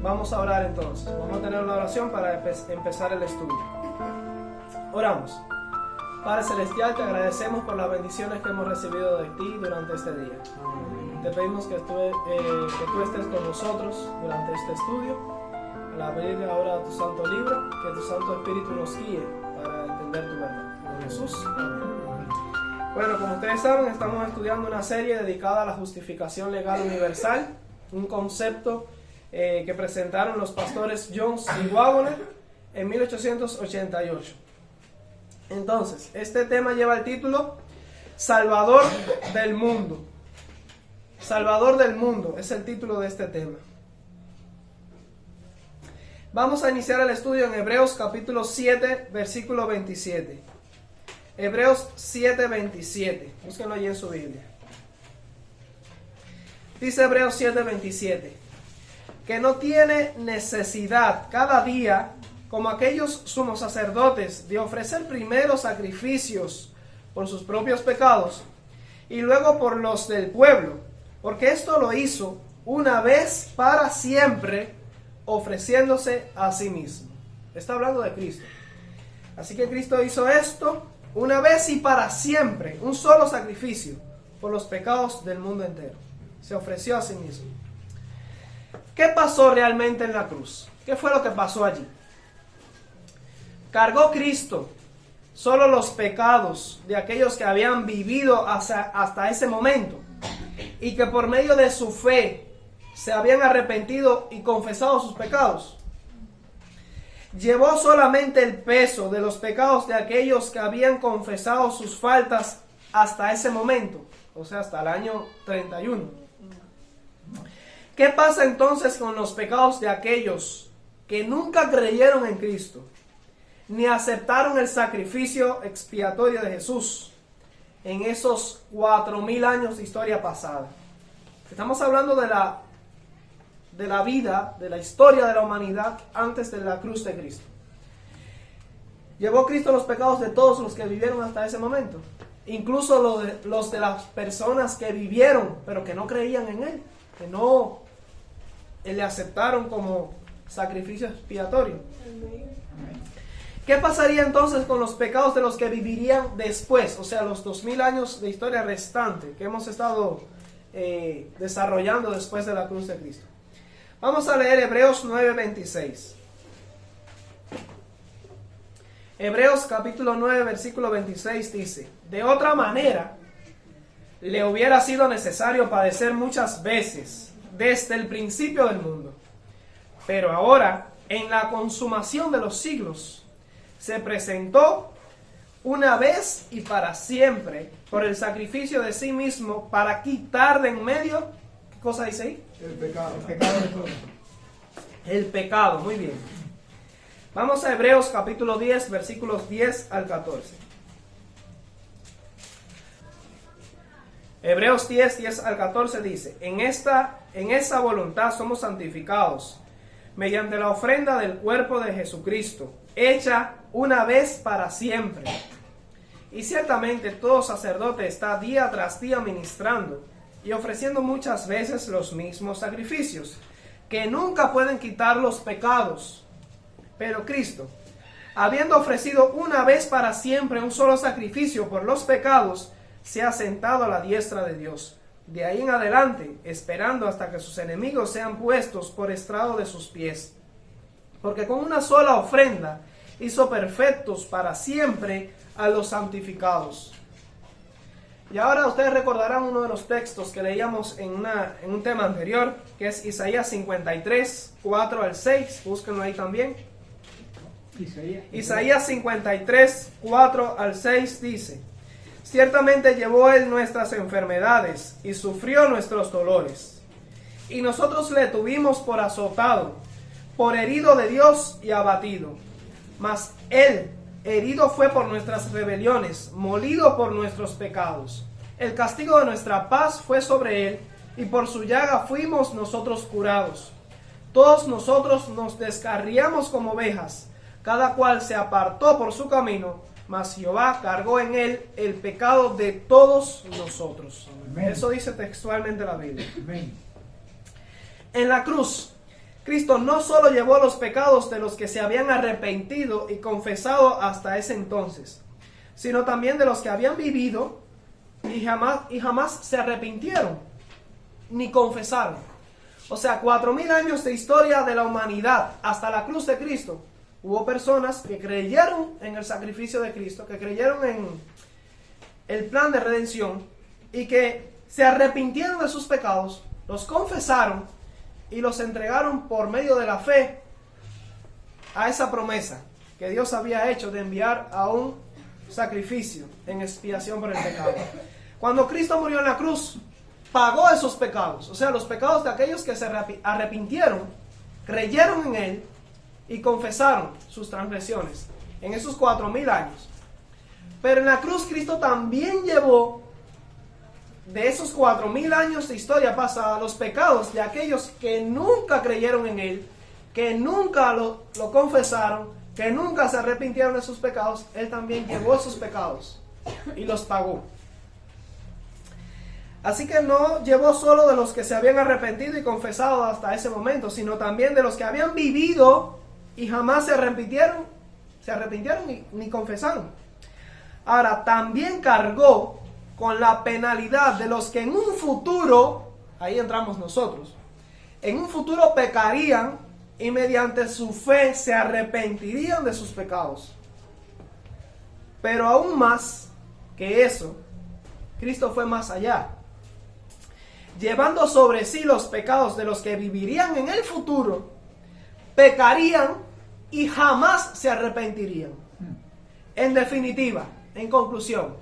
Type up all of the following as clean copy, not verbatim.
Vamos a orar entonces. Vamos a tener una oración para empezar el estudio. Oramos. Padre Celestial, te agradecemos por las bendiciones que hemos recibido de ti durante este día. Te pedimos que tú estés con nosotros durante este estudio. Al abrir ahora tu santo libro, que tu Santo Espíritu nos guíe para entender tu verdad. En Jesús. Amén. Bueno, como ustedes saben, estamos estudiando una serie dedicada a la justificación legal universal, un concepto que presentaron los pastores Jones y Waggoner en 1888. Entonces, este tema lleva el título Salvador del Mundo. Salvador del Mundo es el título de este tema. Vamos a iniciar el estudio en Hebreos capítulo 7, versículo 27. Hebreos 7, 27. Búsquenlo allí en su Biblia. Dice Hebreos 7, 27. Que no tiene necesidad cada día, como aquellos sumos sacerdotes, de ofrecer primero sacrificios por sus propios pecados y luego por los del pueblo, porque esto lo hizo una vez para siempre, ofreciéndose a sí mismo. Está hablando de Cristo. Así que Cristo hizo esto una vez y para siempre, un solo sacrificio por los pecados del mundo entero. Se ofreció a sí mismo. ¿Qué pasó realmente en la cruz? ¿Qué fue lo que pasó allí? Cargó Cristo solo los pecados de aquellos que habían vivido hasta ese momento y que por medio de su fe se habían arrepentido y confesado sus pecados. Llevó solamente el peso de los pecados de aquellos que habían confesado sus faltas hasta ese momento, o sea, hasta el año 31. ¿Qué pasa entonces con los pecados de aquellos que nunca creyeron en Cristo, ni aceptaron el sacrificio expiatorio de Jesús en esos 4000 años de historia pasada? Estamos hablando de la vida, de la historia de la humanidad antes de la cruz de Cristo. ¿Llevó Cristo los pecados de todos los que vivieron hasta ese momento? Incluso los de las personas que vivieron, pero que no creían en Él, que no le aceptaron como sacrificio expiatorio. ¿Qué pasaría entonces con los pecados de los que vivirían después? O sea, los 2000 años de historia restante que hemos estado desarrollando después de la cruz de Cristo. Vamos a leer Hebreos 9:26. Hebreos capítulo 9, versículo 26 dice: de otra manera, le hubiera sido necesario padecer muchas veces desde el principio del mundo. Pero ahora, en la consumación de los siglos, se presentó una vez y para siempre por el sacrificio de sí mismo para quitar de en medio, ¿qué cosa dice ahí? El pecado de todos. El pecado, muy bien. Vamos a Hebreos capítulo 10, versículos 10 al 14. Hebreos 10, 10 al 14 dice: en esa voluntad somos santificados, mediante la ofrenda del cuerpo de Jesucristo, hecha una vez para siempre. Y ciertamente todo sacerdote está día tras día ministrando y ofreciendo muchas veces los mismos sacrificios, que nunca pueden quitar los pecados. Pero Cristo, habiendo ofrecido una vez para siempre un solo sacrificio por los pecados, se ha sentado a la diestra de Dios. De ahí en adelante, esperando hasta que sus enemigos sean puestos por estrado de sus pies. Porque con una sola ofrenda hizo perfectos para siempre a los santificados. Y ahora ustedes recordarán uno de los textos que leíamos en un tema anterior, que es Isaías 53, 4 al 6. Búsquenlo ahí también. Isaías 53, 4 al 6 dice: ciertamente llevó Él nuestras enfermedades y sufrió nuestros dolores. Y nosotros le tuvimos por azotado, por herido de Dios y abatido. Mas Él herido fue por nuestras rebeliones, molido por nuestros pecados. El castigo de nuestra paz fue sobre Él, y por su llaga fuimos nosotros curados. Todos nosotros nos descarriamos como ovejas, cada cual se apartó por su camino, mas Jehová cargó en Él el pecado de todos nosotros. Amén. Eso dice textualmente la Biblia. Amén. En la cruz Cristo no solo llevó los pecados de los que se habían arrepentido y confesado hasta ese entonces, sino también de los que habían vivido y jamás se arrepintieron ni confesaron. O sea, 4000 años de historia de la humanidad hasta la cruz de Cristo. Hubo personas que creyeron en el sacrificio de Cristo, que creyeron en el plan de redención y que se arrepintieron de sus pecados, los confesaron y los entregaron por medio de la fe a esa promesa que Dios había hecho de enviar a un sacrificio en expiación por el pecado. Cuando Cristo murió en la cruz, pagó esos pecados, o sea, los pecados de aquellos que se arrepintieron, creyeron en Él y confesaron sus transgresiones en esos 4000 años. Pero en la cruz Cristo también llevó de esos 4000 años de historia pasada los pecados de aquellos que nunca creyeron en Él, que nunca lo confesaron, que nunca se arrepintieron de sus pecados. Él también llevó esos pecados y los pagó. Así que no llevó solo de los que se habían arrepentido y confesado hasta ese momento, sino también de los que habían vivido y jamás se arrepintieron ni confesaron. Ahora, también cargó con la penalidad de los que en un futuro, ahí entramos nosotros, en un futuro pecarían y mediante su fe se arrepentirían de sus pecados. Pero aún más que eso, Cristo fue más allá, llevando sobre sí los pecados de los que vivirían en el futuro, pecarían y jamás se arrepentirían. En definitiva, en conclusión,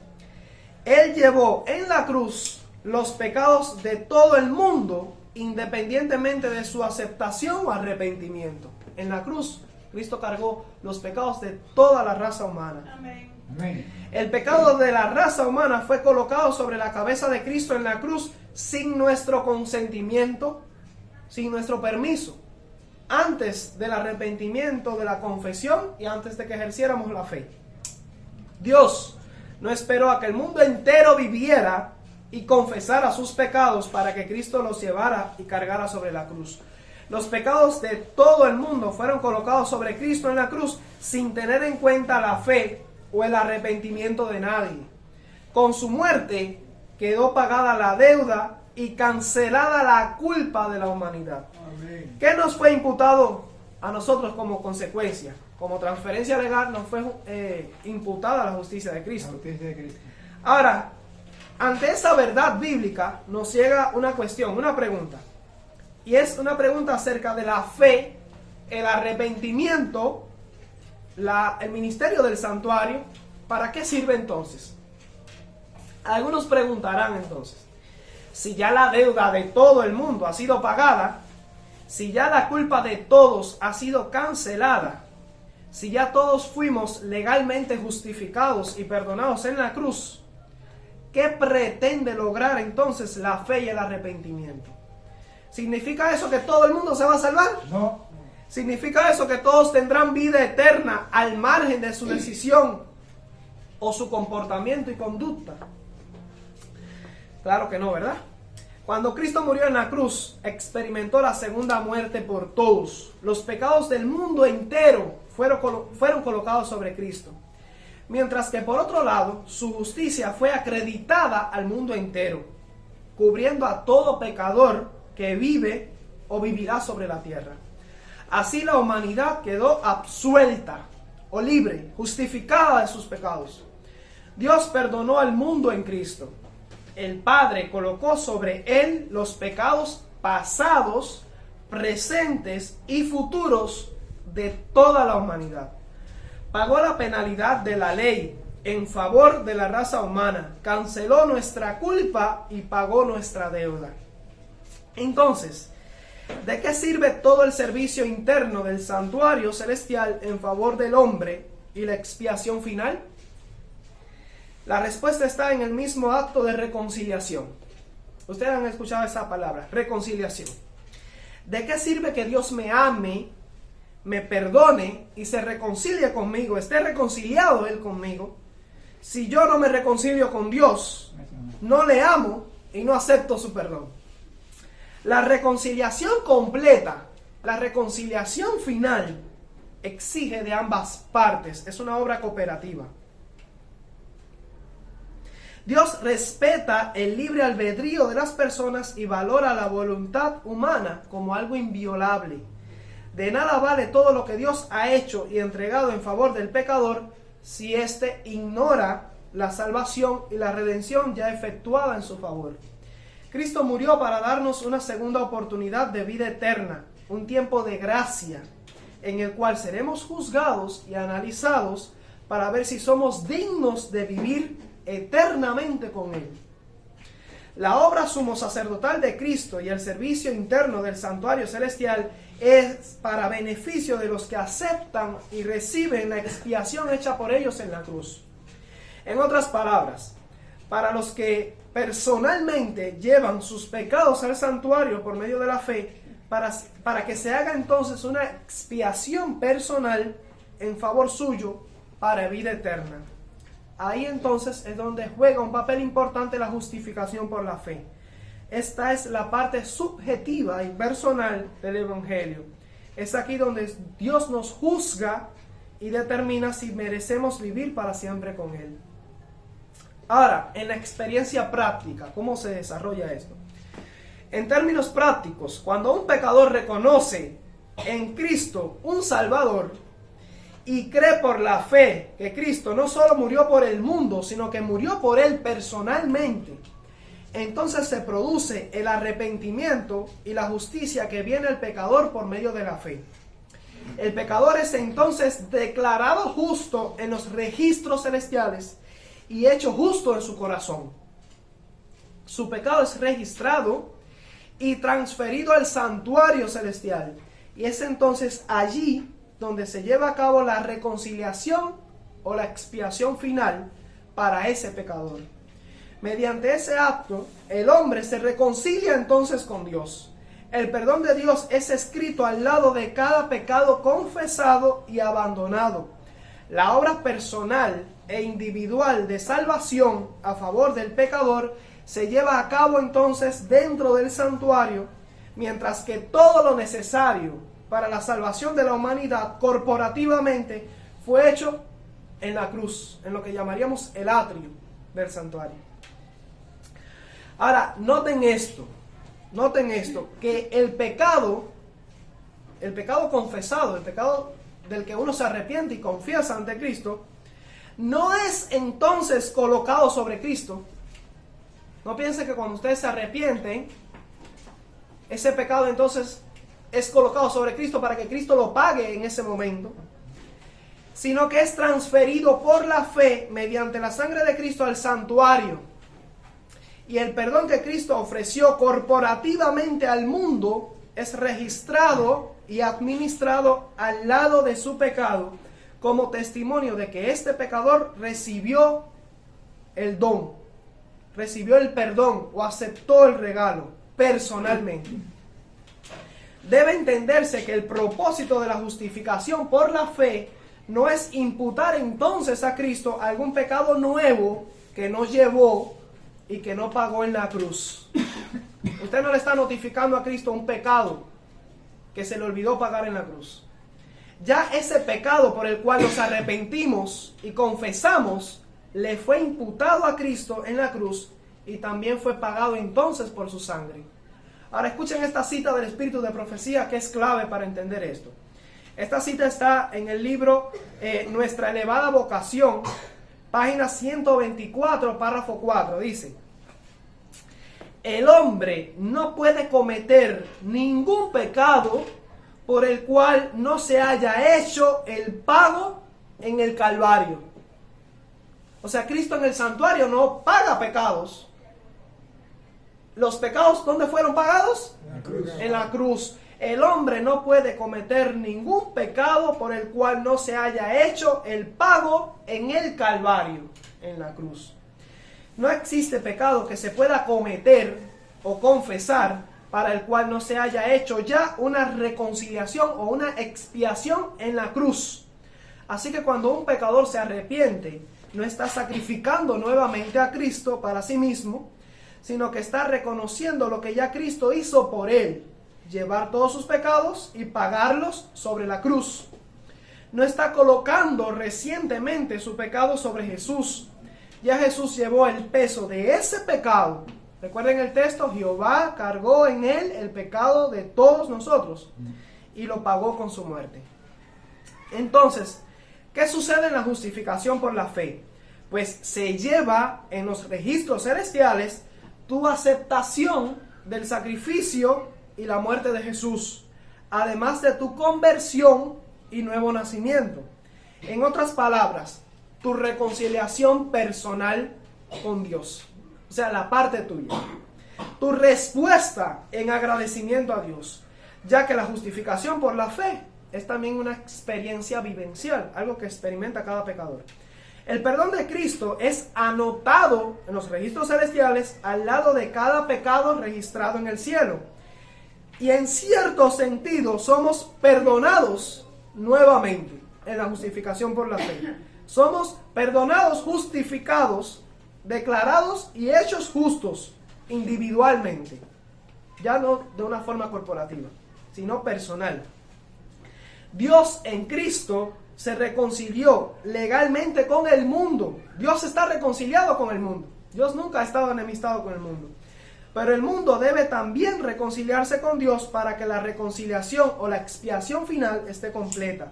Él llevó en la cruz los pecados de todo el mundo, independientemente de su aceptación o arrepentimiento. En la cruz, Cristo cargó los pecados de toda la raza humana. Amén. Amén. El pecado de la raza humana fue colocado sobre la cabeza de Cristo en la cruz sin nuestro consentimiento, sin nuestro permiso, antes del arrepentimiento, de la confesión y antes de que ejerciéramos la fe. Dios no esperó a que el mundo entero viviera y confesara sus pecados para que Cristo los llevara y cargara sobre la cruz. Los pecados de todo el mundo fueron colocados sobre Cristo en la cruz sin tener en cuenta la fe o el arrepentimiento de nadie. Con su muerte quedó pagada la deuda y cancelada la culpa de la humanidad. Amén. ¿Qué nos fue imputado a nosotros como consecuencia? Como transferencia legal nos fue imputada la justicia de La Cristo. justicia de Cristo. Ahora, ante esa verdad bíblica nos llega una cuestión, una pregunta. Y es una pregunta acerca de la fe, el arrepentimiento, el ministerio del santuario. ¿Para qué sirve entonces? Algunos preguntarán entonces, si ya la deuda de todo el mundo ha sido pagada, si ya la culpa de todos ha sido cancelada, si ya todos fuimos legalmente justificados y perdonados en la cruz, ¿qué pretende lograr entonces la fe y el arrepentimiento? ¿Significa eso que todo el mundo se va a salvar? No. ¿Significa eso que todos tendrán vida eterna al margen de su decisión o su comportamiento y conducta? Claro que no, ¿verdad? Cuando Cristo murió en la cruz, experimentó la segunda muerte por todos. Los pecados del mundo entero fueron colocados sobre Cristo. Mientras que por otro lado, su justicia fue acreditada al mundo entero, cubriendo a todo pecador que vive o vivirá sobre la tierra. Así la humanidad quedó absuelta o libre, justificada de sus pecados. Dios perdonó al mundo en Cristo. El Padre colocó sobre él los pecados pasados, presentes y futuros de toda la humanidad. Pagó la penalidad de la ley en favor de la raza humana, canceló nuestra culpa y pagó nuestra deuda. Entonces, ¿de qué sirve todo el servicio interno del santuario celestial en favor del hombre y la expiación final? La respuesta está en el mismo acto de reconciliación. Ustedes han escuchado esa palabra, reconciliación. ¿De qué sirve que Dios me ame, me perdone y se reconcilie conmigo, esté reconciliado Él conmigo, si yo no me reconcilio con Dios, no le amo y no acepto su perdón? La reconciliación completa la reconciliación final exige de ambas partes. Es una obra cooperativa. Dios respeta el libre albedrío de las personas y valora la voluntad humana como algo inviolable. De nada vale todo lo que Dios ha hecho y entregado en favor del pecador si éste ignora la salvación y la redención ya efectuada en su favor. Cristo murió para darnos una segunda oportunidad de vida eterna, un tiempo de gracia, en el cual seremos juzgados y analizados para ver si somos dignos de vivir eternamente con Él. La obra sumo sacerdotal de Cristo y el servicio interno del santuario celestial es para beneficio de los que aceptan y reciben la expiación hecha por ellos en la cruz. En otras palabras, para los que personalmente llevan sus pecados al santuario por medio de la fe, para que se haga entonces una expiación personal en favor suyo para vida eterna. Ahí entonces es donde juega un papel importante la justificación por la fe. Esta es la parte subjetiva y personal del Evangelio. Es aquí donde Dios nos juzga y determina si merecemos vivir para siempre con Él. Ahora, en la experiencia práctica, ¿cómo se desarrolla esto? En términos prácticos, cuando un pecador reconoce en Cristo un Salvador y cree por la fe que Cristo no solo murió por el mundo, sino que murió por él personalmente, entonces se produce el arrepentimiento y la justicia que viene al pecador por medio de la fe. El pecador es entonces declarado justo en los registros celestiales y hecho justo en su corazón. Su pecado es registrado y transferido al santuario celestial. Y es entonces allí donde se lleva a cabo la reconciliación o la expiación final para ese pecador. Mediante ese acto, el hombre se reconcilia entonces con Dios. El perdón de Dios es escrito al lado de cada pecado confesado y abandonado. La obra personal e individual de salvación a favor del pecador se lleva a cabo entonces dentro del santuario, mientras que todo lo necesario para la salvación de la humanidad corporativamente fue hecho en la cruz, en lo que llamaríamos el atrio del santuario. Ahora, noten esto, que el pecado confesado, el pecado del que uno se arrepiente y confiesa ante Cristo, no es entonces colocado sobre Cristo. No piensen que cuando ustedes se arrepienten, ese pecado entonces es colocado sobre Cristo para que Cristo lo pague en ese momento, sino que es transferido por la fe mediante la sangre de Cristo al santuario. Y el perdón que Cristo ofreció corporativamente al mundo es registrado y administrado al lado de su pecado como testimonio de que este pecador recibió el don, recibió el perdón o aceptó el regalo personalmente. Debe entenderse que el propósito de la justificación por la fe no es imputar entonces a Cristo algún pecado nuevo que no llevó y que no pagó en la cruz. Usted no le está notificando a Cristo un pecado que se le olvidó pagar en la cruz. Ya ese pecado por el cual nos arrepentimos y confesamos le fue imputado a Cristo en la cruz y también fue pagado entonces por su sangre. Ahora escuchen esta cita del Espíritu de Profecía que es clave para entender esto. Esta cita está en el libro Nuestra Elevada Vocación, página 124, párrafo 4. Dice: el hombre no puede cometer ningún pecado por el cual no se haya hecho el pago en el Calvario. O sea, Cristo en el santuario no paga pecados. ¿Los pecados dónde fueron pagados? En la cruz. El hombre no puede cometer ningún pecado por el cual no se haya hecho el pago en el Calvario, en la cruz. No existe pecado que se pueda cometer o confesar para el cual no se haya hecho ya una reconciliación o una expiación en la cruz. Así que cuando un pecador se arrepiente, no está sacrificando nuevamente a Cristo para sí mismo, sino que está reconociendo lo que ya Cristo hizo por él. llevar todos sus pecados y pagarlos sobre la cruz. No está colocando recientemente su pecado sobre Jesús. Ya Jesús llevó el peso de ese pecado. Recuerden el texto, Jehová cargó en él el pecado de todos nosotros y lo pagó con su muerte. Entonces, ¿qué sucede en la justificación por la fe? Pues se lleva en los registros celestiales tu aceptación del sacrificio y la muerte de Jesús, además de tu conversión y nuevo nacimiento. En otras palabras, tu reconciliación personal con Dios, o sea, la parte tuya. Tu respuesta en agradecimiento a Dios, ya que la justificación por la fe es también una experiencia vivencial, algo que experimenta cada pecador. El perdón de Cristo es anotado en los registros celestiales al lado de cada pecado registrado en el cielo. Y en cierto sentido somos perdonados nuevamente en la justificación por la fe. Somos perdonados, justificados, declarados y hechos justos individualmente. Ya no de una forma corporativa, sino personal. Dios en Cristo se reconcilió legalmente con el mundo. Dios está reconciliado con el mundo. Dios nunca ha estado enemistado con el mundo. Pero el mundo debe también reconciliarse con Dios para que la reconciliación o la expiación final esté completa.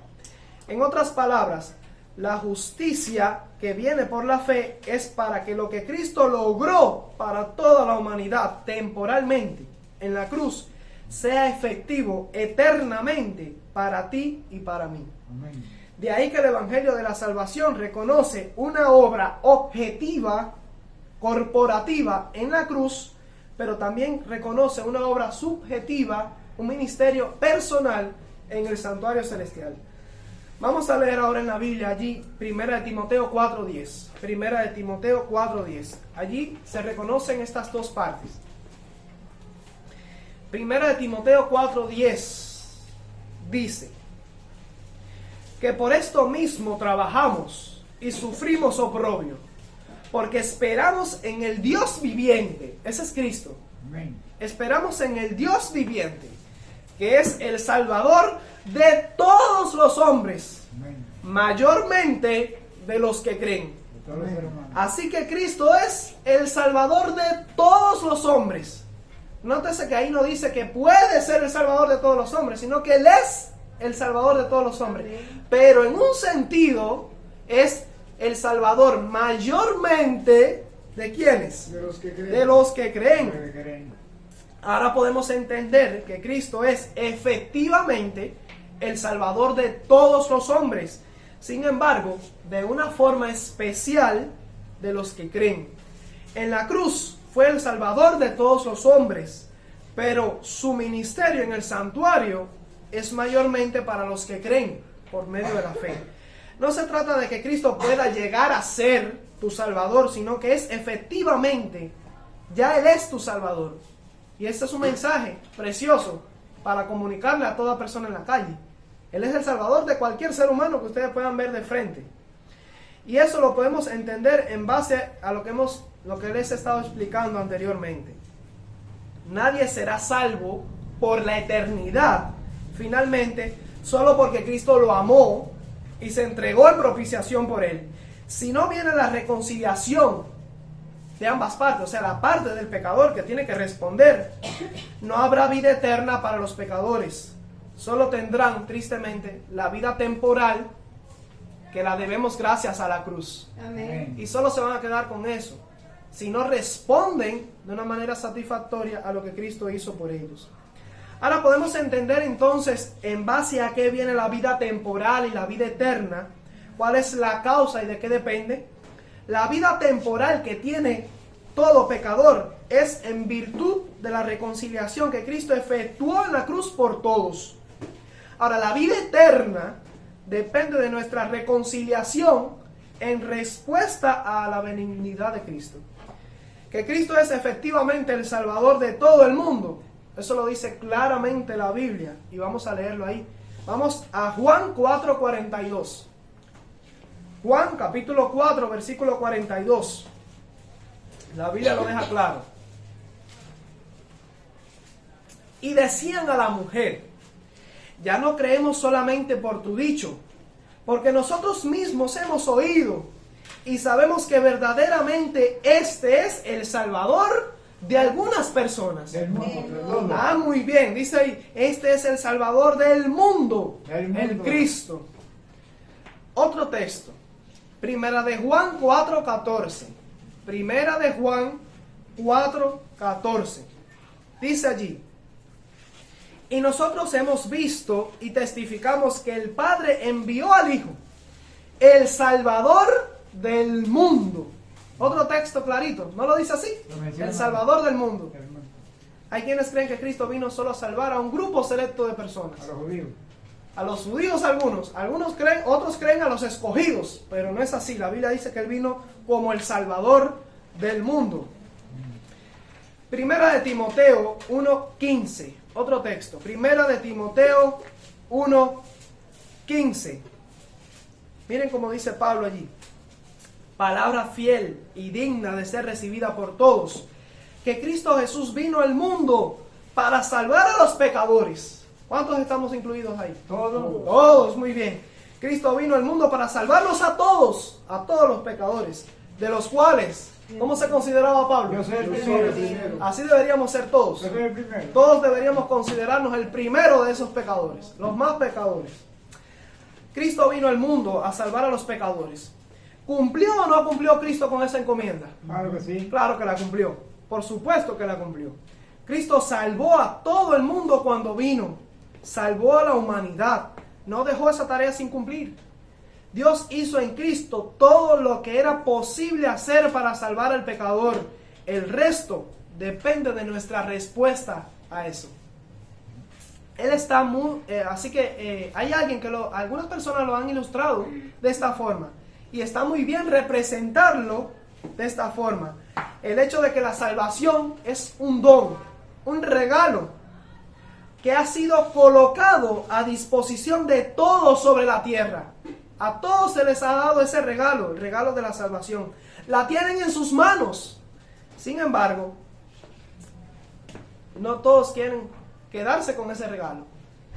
En otras palabras, la justicia que viene por la fe es para que lo que Cristo logró para toda la humanidad temporalmente en la cruz sea efectivo eternamente para ti y para mí. Amén. De ahí que el Evangelio de la Salvación reconoce una obra objetiva, corporativa en la cruz, pero también reconoce una obra subjetiva, un ministerio personal en el santuario celestial. Vamos a leer ahora en la Biblia allí, 1 Timoteo 4:10. 1 Timoteo 4:10. Allí se reconocen estas dos partes. 1 Timoteo 4:10 dice que por esto mismo trabajamos y sufrimos oprobio, porque esperamos en el Dios viviente. Ese es Cristo. Amén. Esperamos en el Dios viviente, que es el Salvador de todos los hombres. Amén. Mayormente de los que creen. Así que Cristo es el Salvador de todos los hombres. Nótese que ahí no dice que puede ser el Salvador de todos los hombres, sino que Él es el Salvador de todos los hombres. Pero en un sentido es el Salvador mayormente ¿de quiénes? De los que creen. De los que creen. Ahora podemos entender que Cristo es efectivamente el Salvador de todos los hombres. Sin embargo, de una forma especial de los que creen. En la cruz fue el Salvador de todos los hombres, pero su ministerio en el santuario es mayormente para los que creen por medio de la fe. No se trata de que Cristo pueda llegar a ser tu Salvador, sino que es efectivamente, ya Él es tu Salvador. Y este es un mensaje precioso para comunicarle a toda persona en la calle. Él es el Salvador de cualquier ser humano que ustedes puedan ver de frente. Y eso lo podemos entender en base a lo que les he estado explicando anteriormente. Nadie será salvo por la eternidad, finalmente, solo porque Cristo lo amó y se entregó en propiciación por él. Si no viene la reconciliación de ambas partes, o sea, la parte del pecador que tiene que responder, no habrá vida eterna para los pecadores. Solo tendrán, tristemente, la vida temporal que la debemos gracias a la cruz. Amén. Y solo se van a quedar con eso, si no responden de una manera satisfactoria a lo que Cristo hizo por ellos. Ahora podemos entender entonces, en base a qué viene la vida temporal y la vida eterna, cuál es la causa y de qué depende. La vida temporal que tiene todo pecador es en virtud de la reconciliación que Cristo efectuó en la cruz por todos. Ahora, la vida eterna depende de nuestra reconciliación en respuesta a la benignidad de Cristo. Que Cristo es efectivamente el Salvador de todo el mundo. Eso lo dice claramente la Biblia. Y vamos a leerlo ahí. Vamos a Juan 4:42. Juan capítulo 4, versículo 42. La Biblia lo deja claro. Y decían a la mujer: ya no creemos solamente por tu dicho, porque nosotros mismos hemos oído y sabemos que verdaderamente este es el Salvador de algunas personas. Del mundo. Ah, muy bien, dice ahí, este es el Salvador del mundo, el Cristo. Otro texto, Primera de Juan 4:14. Primera de Juan 4:14. Dice allí: y nosotros hemos visto y testificamos que el Padre envió al Hijo, el Salvador del mundo. Otro texto clarito, ¿no lo dice así? El Salvador del mundo. Hay quienes creen que Cristo vino solo a salvar a un grupo selecto de personas. A los judíos. A los judíos algunos creen, otros creen a los escogidos, pero no es así. La Biblia dice que Él vino como el Salvador del mundo. Primera de Timoteo 1:15. Otro texto. Primera de Timoteo 1:15. Miren cómo dice Pablo allí. Palabra fiel y digna de ser recibida por todos, que Cristo Jesús vino al mundo para salvar a los pecadores. ¿Cuántos estamos incluidos ahí? Todos. Todos, muy bien. Cristo vino al mundo para salvarlos a todos los pecadores, de los cuales, ¿cómo se consideraba Pablo? Yo soy el primero. Así deberíamos ser todos. Yo soy el primero. Todos deberíamos considerarnos el primero de esos pecadores, los más pecadores. Cristo vino al mundo a salvar a los pecadores. ¿Cumplió o no cumplió Cristo con esa encomienda? Claro que sí. Claro que la cumplió. Por supuesto que la cumplió. Cristo salvó a todo el mundo cuando vino. Salvó a la humanidad. No dejó esa tarea sin cumplir. Dios hizo en Cristo todo lo que era posible hacer para salvar al pecador. El resto depende de nuestra respuesta a eso. Él está muy... así que hay alguien que algunas personas lo han ilustrado de esta forma. Y está muy bien representarlo de esta forma. El hecho de que la salvación es un don, un regalo, que ha sido colocado a disposición de todos sobre la tierra. A todos se les ha dado ese regalo, el regalo de la salvación. La tienen en sus manos. Sin embargo, no todos quieren quedarse con ese regalo.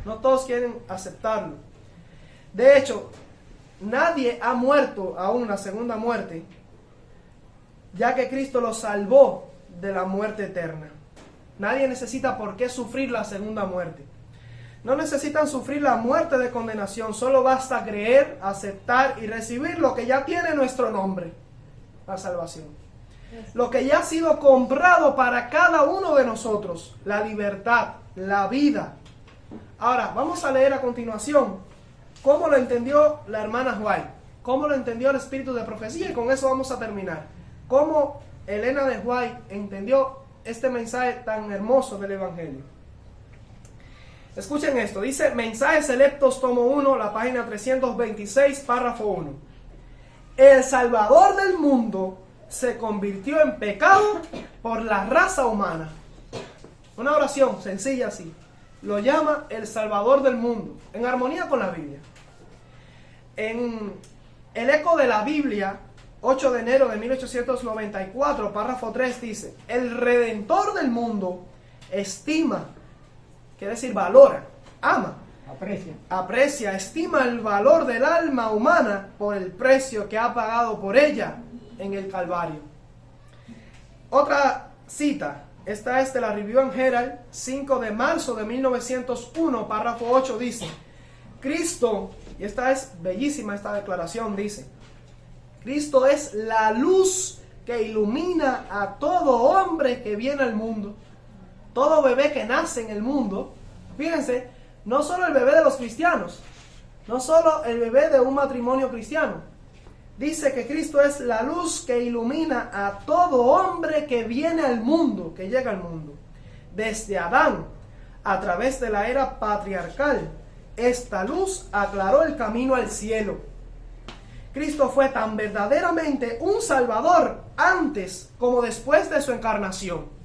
No todos quieren aceptarlo. De hecho, nadie ha muerto aún la segunda muerte, ya que Cristo los salvó de la muerte eterna. Nadie necesita por qué sufrir la segunda muerte. No necesitan sufrir la muerte de condenación, solo basta creer, aceptar y recibir lo que ya tiene nuestro nombre, la salvación. Lo que ya ha sido comprado para cada uno de nosotros, la libertad, la vida. Ahora, vamos a leer a continuación cómo lo entendió la hermana White, cómo lo entendió el espíritu de profecía, y con eso vamos a terminar. Cómo Elena de White entendió este mensaje tan hermoso del Evangelio. Escuchen esto, dice Mensajes Selectos, tomo 1, la página 326, párrafo 1. El Salvador del mundo se convirtió en pecado por la raza humana. Una oración sencilla así. Lo llama el Salvador del mundo, en armonía con la Biblia. En el eco de la Biblia, 8 de enero de 1894, párrafo 3 dice: el Redentor del mundo estima, quiere decir valora, ama, aprecia, estima el valor del alma humana por el precio que ha pagado por ella en el Calvario. Otra cita, esta es de la Review and Herald, 5 de marzo de 1901, párrafo 8, dice: Cristo, y esta es bellísima esta declaración, dice: Cristo es la luz que ilumina a todo hombre que viene al mundo. Todo bebé que nace en el mundo, fíjense, no solo el bebé de los cristianos, no solo el bebé de un matrimonio cristiano. Dice que Cristo es la luz que ilumina a todo hombre que viene al mundo, que llega al mundo. Desde Adán, a través de la era patriarcal, esta luz aclaró el camino al cielo. Cristo fue tan verdaderamente un salvador antes como después de su encarnación.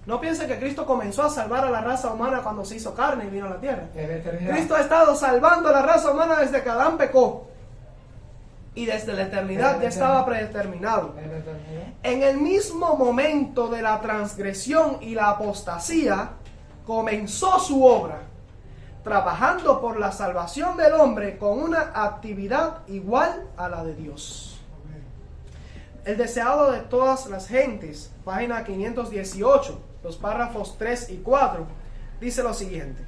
No piensen que Cristo comenzó a salvar a la raza humana cuando se hizo carne y vino a la tierra. Cristo ha estado salvando a la raza humana desde que Adán pecó. Y desde la eternidad ya estaba predeterminado. En el mismo momento de la transgresión y la apostasía, comenzó su obra, trabajando por la salvación del hombre con una actividad igual a la de Dios. El deseado de todas las gentes, página 518, los párrafos 3 y 4, dice lo siguiente.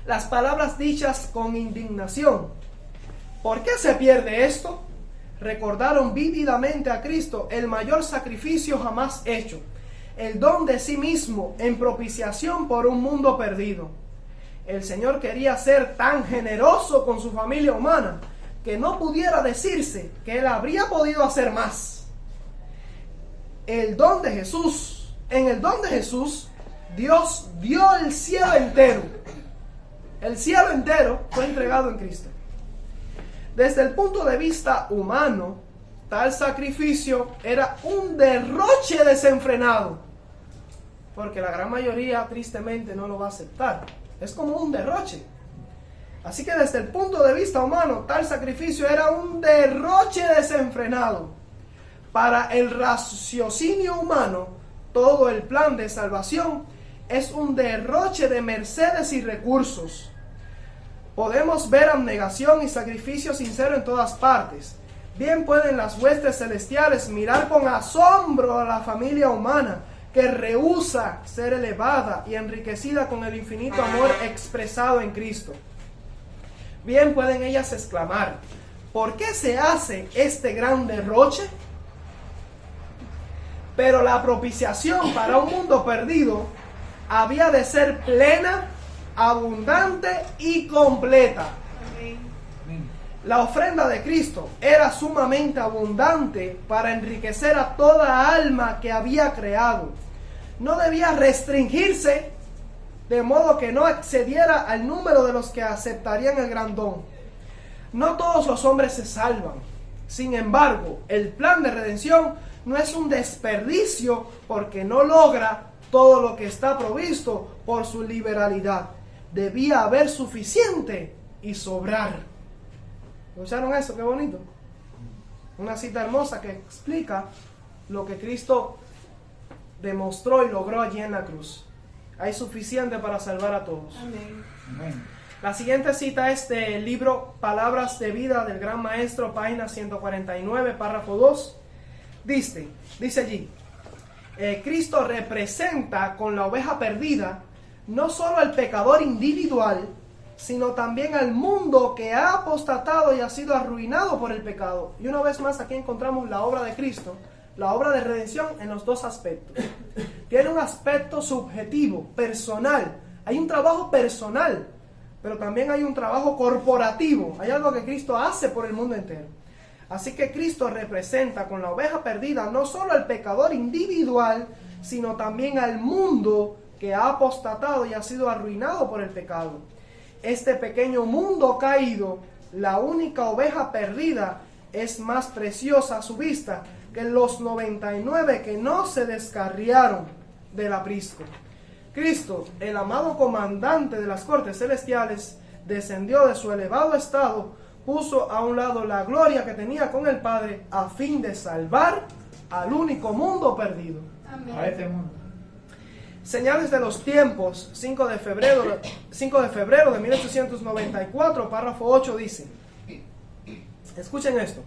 Las palabras dichas con indignación: ¿por qué se pierde esto?, recordaron vívidamente a Cristo, el mayor sacrificio jamás hecho, el don de sí mismo en propiciación por un mundo perdido. El Señor quería ser tan generoso con su familia humana que no pudiera decirse que Él habría podido hacer más. En el don de Jesús, Dios dio el cielo entero. El cielo entero fue entregado en Cristo. Desde el punto de vista humano, tal sacrificio era un derroche desenfrenado, porque la gran mayoría tristemente no lo va a aceptar. Es como un derroche. Así que desde el punto de vista humano, tal sacrificio era un derroche desenfrenado. Para el raciocinio humano, todo el plan de salvación es un derroche de mercedes y recursos. Podemos ver abnegación y sacrificio sincero en todas partes. Bien pueden las huestes celestiales mirar con asombro a la familia humana que rehúsa ser elevada y enriquecida con el infinito amor expresado en Cristo. Bien pueden ellas exclamar: ¿por qué se hace este gran derroche? Pero la propiciación para un mundo perdido había de ser plena, abundante y completa. La ofrenda de Cristo era sumamente abundante para enriquecer a toda alma que había creado. No debía restringirse de modo que no excediera al número de los que aceptarían el gran don. No todos los hombres se salvan. Sin embargo, el plan de redención no es un desperdicio porque no logra todo lo que está provisto por su liberalidad. Debía haber suficiente y sobrar. ¿Escucharon eso? Qué bonito. Una cita hermosa que explica lo que Cristo demostró y logró allí en la cruz. Hay suficiente para salvar a todos. Amén. Amén. La siguiente cita es del libro Palabras de Vida del Gran Maestro, página 149, párrafo 2. Dice allí: Cristo representa con la oveja perdida no solo al pecador individual, sino también al mundo que ha apostatado y ha sido arruinado por el pecado. Y una vez más aquí encontramos la obra de Cristo, la obra de redención, en los dos aspectos. Tiene un aspecto subjetivo, personal. Hay un trabajo personal, pero también hay un trabajo corporativo. Hay algo que Cristo hace por el mundo entero. Así que Cristo representa con la oveja perdida no solo al pecador individual, sino también al mundo que ha apostatado y ha sido arruinado por el pecado. Este pequeño mundo caído, la única oveja perdida, es más preciosa a su vista que los 99 que no se descarriaron del aprisco. Cristo, el amado comandante de las cortes celestiales, descendió de su elevado estado, puso a un lado la gloria que tenía con el Padre a fin de salvar al único mundo perdido. Amén. A este mundo. Señales de los tiempos, 5 de febrero de 1894, párrafo 8 dice: escuchen esto.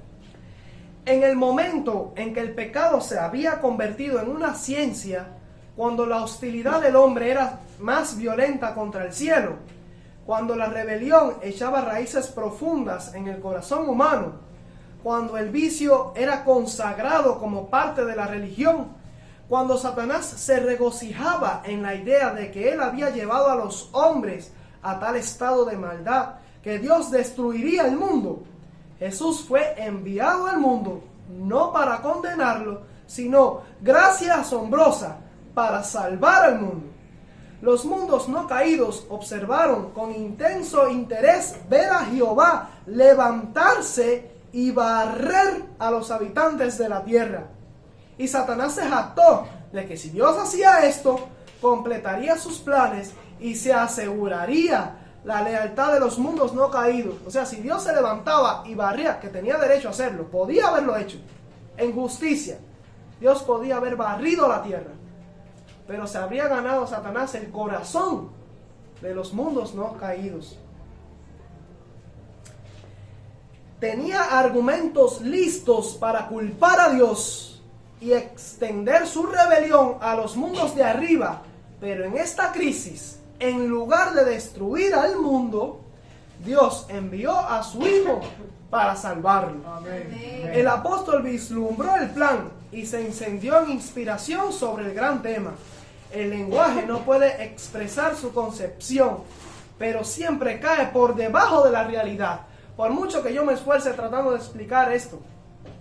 En el momento en que el pecado se había convertido en una ciencia, cuando la hostilidad del hombre era más violenta contra el cielo, cuando la rebelión echaba raíces profundas en el corazón humano, cuando el vicio era consagrado como parte de la religión, cuando Satanás se regocijaba en la idea de que él había llevado a los hombres a tal estado de maldad que Dios destruiría el mundo, Jesús fue enviado al mundo no para condenarlo, sino, gracia asombrosa, para salvar al mundo. Los mundos no caídos observaron con intenso interés ver a Jehová levantarse y barrer a los habitantes de la tierra. Y Satanás se jactó de que si Dios hacía esto, completaría sus planes y se aseguraría la lealtad de los mundos no caídos. O sea, si Dios se levantaba y barría, que tenía derecho a hacerlo, podía haberlo hecho en justicia, Dios podía haber barrido la tierra. pero se habría ganado Satanás el corazón de los mundos no caídos. Tenía argumentos listos para culpar a Dios y extender su rebelión a los mundos de arriba, pero en esta crisis, en lugar de destruir al mundo, Dios envió a su Hijo para salvarlo. Amén. El apóstol vislumbró el plan y se incendió en inspiración sobre el gran tema. El lenguaje no puede expresar su concepción, pero siempre cae por debajo de la realidad. Por mucho que yo me esfuerce tratando de explicar esto,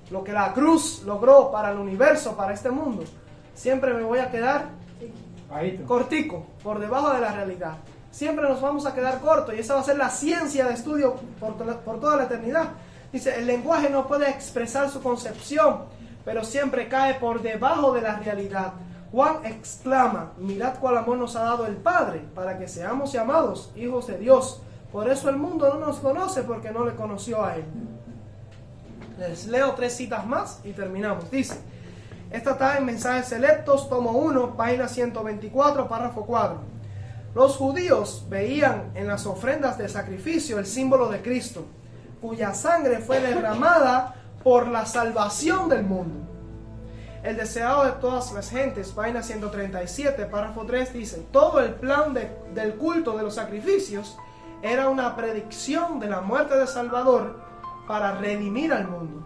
lo que la cruz logró para el universo, para este mundo, siempre me voy a quedar cortico, por debajo de la realidad. Siempre nos vamos a quedar cortos y esa va a ser la ciencia de estudio por toda la eternidad. Dice, el lenguaje no puede expresar su concepción, pero siempre cae por debajo de la realidad. Juan exclama, mirad cuál amor nos ha dado el Padre, para que seamos llamados hijos de Dios. Por eso el mundo no nos conoce, porque no le conoció a Él. Les leo 3 citas más y terminamos. Dice, esta está en Mensajes Selectos, tomo 1, página 124, párrafo 4. Los judíos veían en las ofrendas de sacrificio el símbolo de Cristo, cuya sangre fue derramada por la salvación del mundo. El deseado de todas las gentes, página 137, párrafo 3, dice, todo el plan del culto de los sacrificios era una predicción de la muerte de Salvador para redimir al mundo.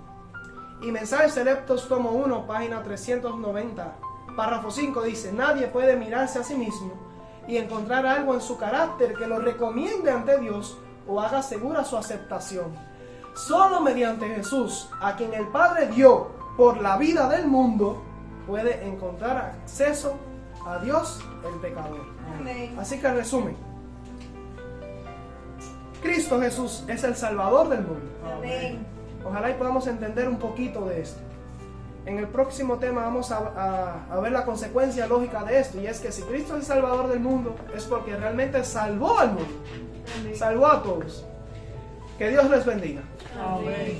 Y Mensajes Selectos, tomo 1, página 390, párrafo 5, dice, nadie puede mirarse a sí mismo y encontrar algo en su carácter que lo recomiende ante Dios o haga segura su aceptación. Solo mediante Jesús, a quien el Padre dio por la vida del mundo, puede encontrar acceso a Dios el pecador. Amén. Así que en resumen, Cristo Jesús es el Salvador del mundo. Amén. Ojalá y podamos entender un poquito de esto. En el próximo tema vamos a ver la consecuencia lógica de esto, y es que si Cristo es el Salvador del mundo, es porque realmente salvó al mundo, Amén. salvó a todos. Que Dios les bendiga. Amén.